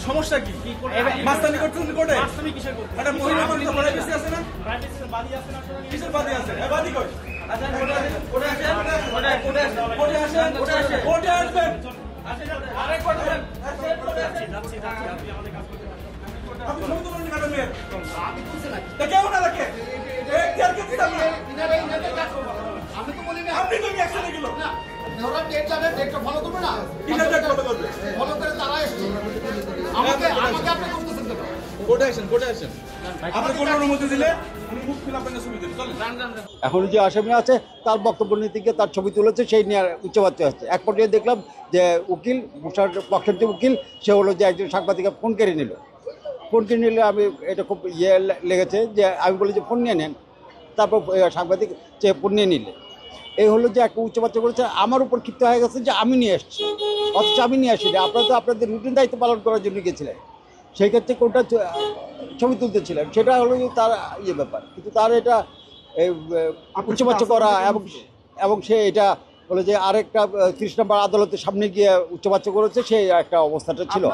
সমস্যা কি? মাস্তানি করতেছেন কোর্টে? মাস্তানি কিসের করতে? একটা মহিলা মানুষ তো প্রাইভেসি আছে না? প্রাইভেসি বাদী আছে না? কিসের বাদী আছে? বাদী কই? আচ্ছা কোর্টে আসেন, কোর্টে আসেন, কোর্টে আসবেন। আরে কোর্টে আসেন, কোর্টে আসেন। যাচ্ছি আপনি আমাদের কাজ করতে পারেন। আপনি ফোন তো করেন ম্যাডাম এর। আমি বুঝছি না। তা কেউ না রাখে। এই কি আর কি দিতাম না? ইনারে কাজ করব। আমি তো বলি না। আপনি তো অ্যাকশনে গেল না। ওরা ডেট যাবে, ডেটটা ফলো করবে না? কিনা ডেট ফলো করবে? ফলো করে তারা এসেছে। আমাকে আপনি করতেছেন কেন? কোর্টে আসেন। আপনি কোন অনুমতি দিলে আমি মুখ খুলে আপনাকে ছবি দেব। চলেন রান। এখন যে আসামি আছে তার বক্তব্য নিতে গিয়ে তার ছবি তুলেছে, সেই নিয়ে উচ্চবাচ্য হচ্ছে। এক পর্যায়ে দেখলাম যে উকিল, পক্ষের যে উকিল, সে হলো যে একজন সাংবাদিকের ফোন কেড়ে নিল। আমি এটা খুব লেগেছে যে আমি বলি যে ফোন নিয়ে নেন, তারপর সাংবাদিক যে ফোন নিয়ে নিলে এই হলো যে একটা উচ্চবাচ্য করেছে। আমার উপর ক্ষিপ্ত হয়ে গেছে যে আমি নিয়ে এসেছি, অথচ আমি নিয়ে আসিনি। আপনারা তো আপনাদের রুটিন দায়িত্ব পালন করার জন্য গেছিলেন, সেই ক্ষেত্রে কোনটা ছবি তুলতেছিলেন সেটা হলো যে তার ব্যাপার। কিন্তু তার এটা উচ্চবাচ্য করা এবং সে এটা হলো যে আরেকটা 30 নম্বর আদালতের সামনে গিয়ে উচ্চবাচ্য করেছে, সেই একটা অবস্থাটা ছিল।